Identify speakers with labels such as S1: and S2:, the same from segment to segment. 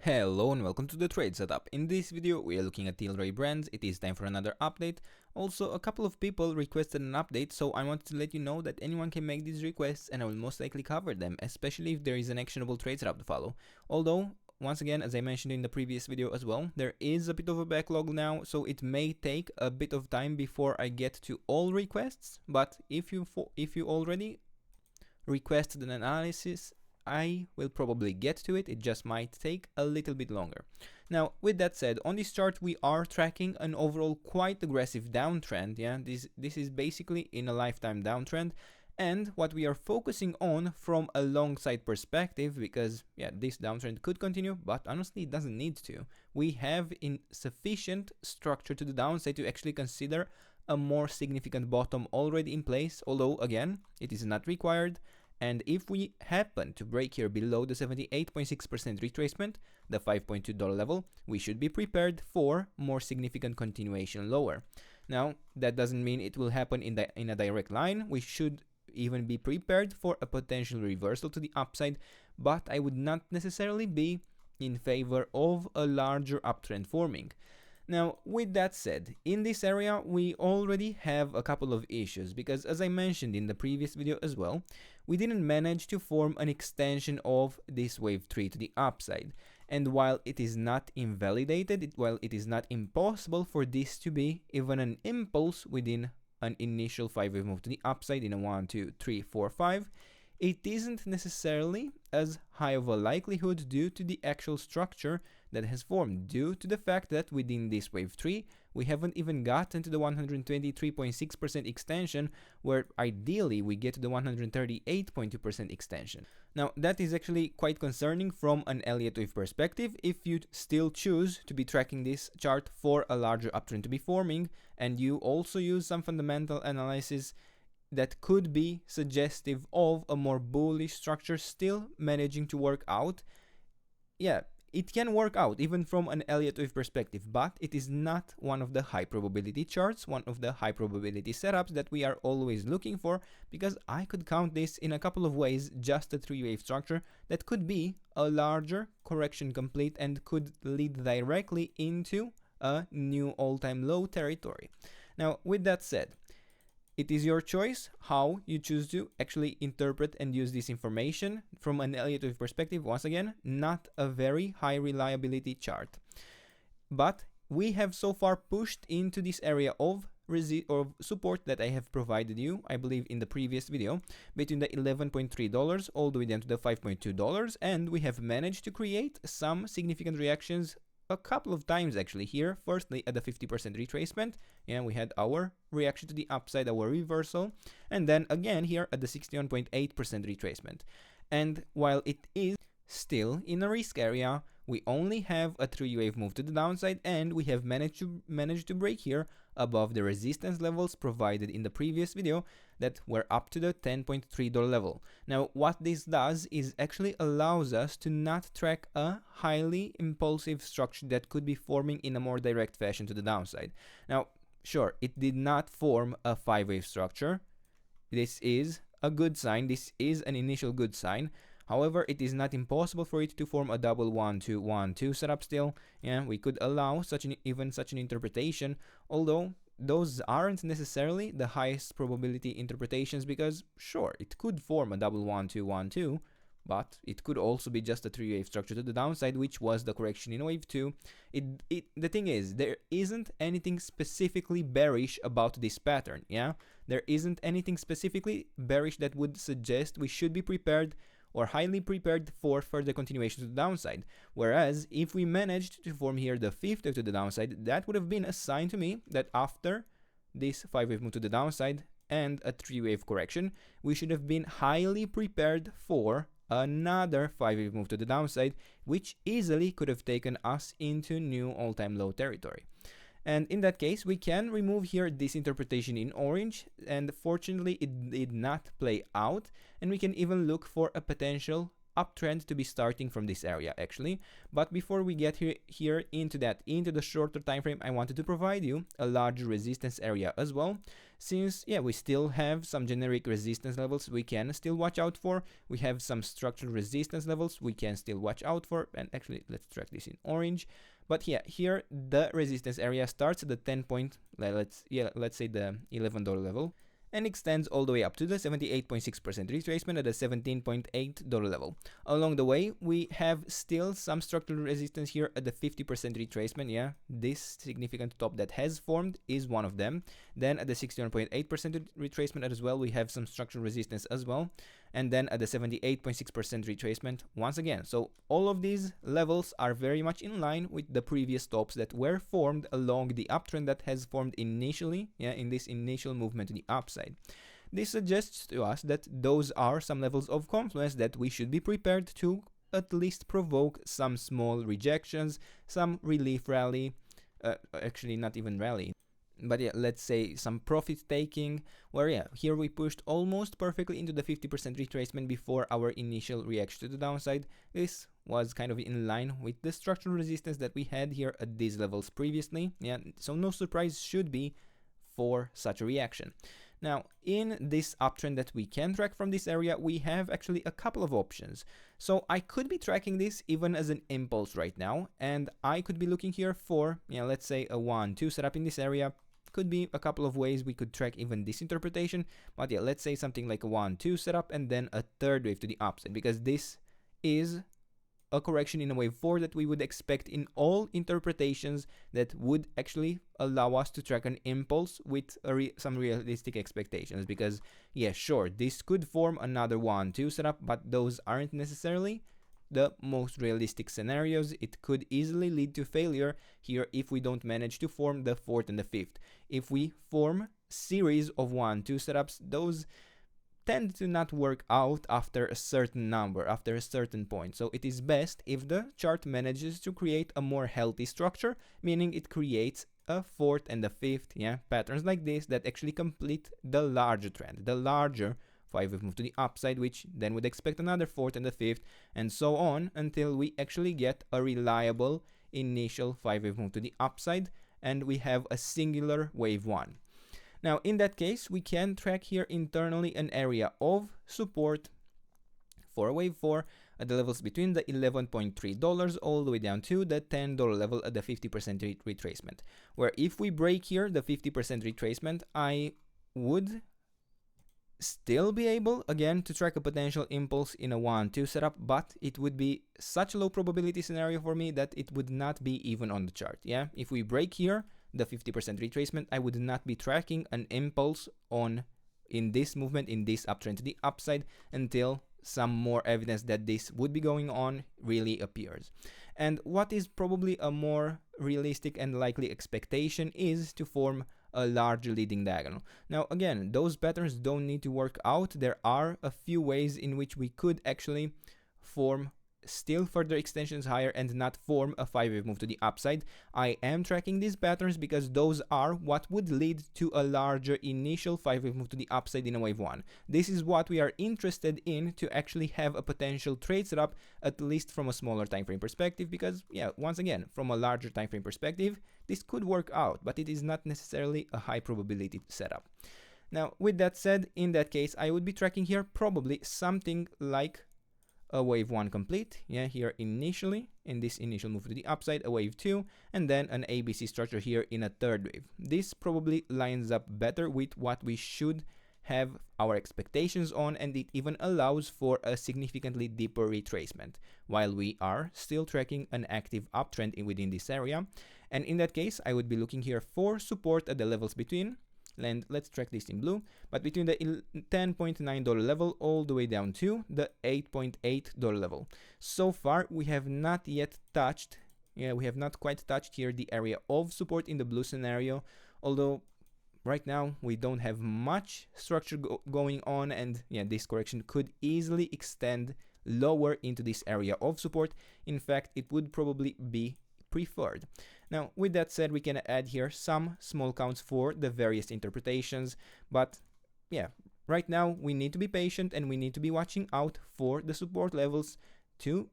S1: Hello and welcome to the trade setup. In this video we are looking at Tilray brands. It is time for another update. Also, a couple of people requested an update, so I wanted to let you know that anyone can make these requests and I will most likely cover them, especially if there is an actionable trade setup to follow. Although, once again, as I mentioned in the previous video as well, there is a bit of a backlog now, so it may take a bit of time before I get to all requests, but if you already requested an analysis, I will probably get to it. It just might take a little bit longer. Now, with that said, on this chart we are tracking an overall quite aggressive downtrend. Yeah, this is basically in a lifetime downtrend. And what we are focusing on from a long side perspective, because yeah, this downtrend could continue, but honestly it doesn't need to. We have insufficient structure to the downside to actually consider a more significant bottom already in place, although again, it is not required. And if we happen to break here below the 78.6% retracement, the $5.2 level, we should be prepared for more significant continuation lower. Now, that doesn't mean it will happen in a direct line. We should even be prepared for a potential reversal to the upside, but I would not necessarily be in favor of a larger uptrend forming. Now, with that said, in this area we already have a couple of issues, because as I mentioned in the previous video as well, we didn't manage to form an extension of this wave 3 to the upside. And while it is not invalidated, while it is not impossible for this to be even an impulse within an initial 5-wave move to the upside in a 1, 2, 3, 4, 5, it isn't necessarily as high of a likelihood due to the actual structure that has formed, due to the fact that within this wave 3 we haven't even gotten to the 123.6% extension, where ideally we get to the 138.2% extension. Now that is actually quite concerning from an Elliott wave perspective if you still choose to be tracking this chart for a larger uptrend to be forming, and you also use some fundamental analysis that could be suggestive of a more bullish structure still managing to work out. Yeah, it can work out even from an Elliott wave perspective, but it is not one of the high probability charts, one of the high probability setups that we are always looking for, because I could count this in a couple of ways, just a 3-wave structure that could be a larger correction complete and could lead directly into a new all-time low territory. Now, with that said, it is your choice how you choose to actually interpret and use this information from an Elliott wave perspective. Once again, not a very high reliability chart. But we have so far pushed into this area of support that I have provided you, I believe in the previous video, between the $11.3 all the way down to the $5.2, and we have managed to create some significant reactions a couple of times actually here. Firstly at the 50% retracement, and we had our reaction to the upside, our reversal, and then again here at the 61.8% retracement. And while it is still in a risk area, we only have a 3-wave move to the downside, and we have managed to break here above the resistance levels provided in the previous video that were up to the $10.3 level. Now what this does is actually allows us to not track a highly impulsive structure that could be forming in a more direct fashion to the downside. Now sure, it did not form a 5-wave structure. This is a good sign, this is an initial good sign. However, it is not impossible for it to form a double 1-2-1-2 setup still. Yeah, we could allow even such an interpretation, although those aren't necessarily the highest probability interpretations, because sure, it could form a double 1-2-1-2, but it could also be just a 3-wave structure to the downside, which was the correction in wave 2. The thing is, there isn't anything specifically bearish about this pattern, yeah? There isn't anything specifically bearish that would suggest we should be prepared or highly prepared for further continuation to the downside. Whereas if we managed to form here the 5th wave to the downside, that would have been a sign to me that after this 5-wave move to the downside and a 3-wave correction, we should have been highly prepared for another 5-wave move to the downside, which easily could have taken us into new all-time low territory. And in that case, we can remove here this interpretation in orange, and fortunately it did not play out, and we can even look for a potential uptrend to be starting from this area actually. But before we get here into the shorter time frame, I wanted to provide you a larger resistance area as well, since yeah, we still have some generic resistance levels we can still watch out for. We have some structural resistance levels we can still watch out for, and actually let's track this in orange. But yeah, here the resistance area starts at the 10 point, let's say the $11 level, and extends all the way up to the 78.6% retracement at the $17.8 level. Along the way, we have still some structural resistance here at the 50% retracement. Yeah, this significant top that has formed is one of them. Then at the 61.8% retracement as well, we have some structural resistance as well. And then at the 78.6% retracement once again. So all of these levels are very much in line with the previous tops that were formed along the uptrend that has formed initially, yeah, in this initial movement to the upside. This suggests to us that those are some levels of confluence that we should be prepared to at least provoke some small rejections, some relief rally, actually not even rally, but yeah, let's say some profit taking, where yeah, here we pushed almost perfectly into the 50% retracement before our initial reaction to the downside. This was kind of in line with the structural resistance that we had here at these levels previously. Yeah, so no surprise should be for such a reaction. Now, in this uptrend that we can track from this area, we have actually a couple of options. So I could be tracking this even as an impulse right now, and I could be looking here for, yeah, let's say a 1-2 setup in this area. Could be a couple of ways we could track even this interpretation, but yeah, let's say something like a 1-2 setup and then a third wave to the upside, because this is a correction in a wave 4 that we would expect in all interpretations that would actually allow us to track an impulse with some realistic expectations. Because yeah, sure, this could form another 1-2 setup, but those aren't necessarily the most realistic scenarios. It could easily lead to failure here if we don't manage to form the 4th and the 5th. If we form series of 1-2 setups, those tend to not work out after a certain number, after a certain point. So it is best if the chart manages to create a more healthy structure, meaning it creates a 4th and a 5th, yeah, patterns like this that actually complete the larger trend, the larger 5-wave move to the upside, which then would expect another 4th and a 5th, and so on until we actually get a reliable initial 5-wave move to the upside and we have a singular wave 1. Now in that case, we can track here internally an area of support for a wave 4 at the levels between the $11.3 all the way down to the $10 level at the 50% retracement, where if we break here the 50% retracement, I would still be able again to track a potential impulse in a 1-2 setup, but it would be such a low probability scenario for me that it would not be even on the chart. Yeah, if we break here the 50% retracement, I would not be tracking an impulse in this movement, in this uptrend to the upside, until some more evidence that this would be going on really appears. And what is probably a more realistic and likely expectation is to form a larger leading diagonal. Now again, those patterns don't need to work out. There are a few ways in which we could actually form still further extensions higher and not form a 5-wave move to the upside. I am tracking these patterns because those are what would lead to a larger initial 5-wave move to the upside in a wave 1. This is what we are interested in to actually have a potential trade setup, at least from a smaller time frame perspective, because yeah, once again, from a larger time frame perspective, this could work out, but it is not necessarily a high probability setup. Now with that said, in that case, I would be tracking here probably something like a wave 1 complete, yeah, here initially in this initial move to the upside, a wave 2, and then an ABC structure here in a third wave. This probably lines up better with what we should have our expectations on, and it even allows for a significantly deeper retracement while we are still tracking an active uptrend within this area. And in that case, I would be looking here for support at the levels between, and let's track this in blue, but between the $10.9 level all the way down to the $8.8 level. So far, we have not yet touched, we have not quite touched here the area of support in the blue scenario, although right now we don't have much structure going on, and yeah, this correction could easily extend lower into this area of support. In fact, it would probably be preferred. Now, with that said, we can add here some small counts for the various interpretations, but yeah, Right now, we need to be patient and we need to be watching out for the support levels to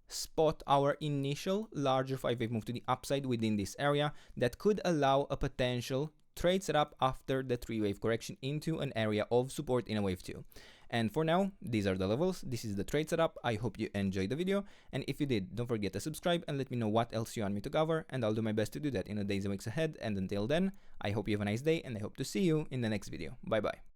S1: spot our initial larger 5-wave move to the upside within this area that could allow a potential trade setup after the 3-wave correction into an area of support in a wave 2. And for now, these are the levels, this is the trade setup. I hope you enjoyed the video, and if you did, don't forget to subscribe and let me know what else you want me to cover, and I'll do my best to do that in the days and weeks ahead. And until then, I hope you have a nice day, and I hope to see you in the next video. Bye bye.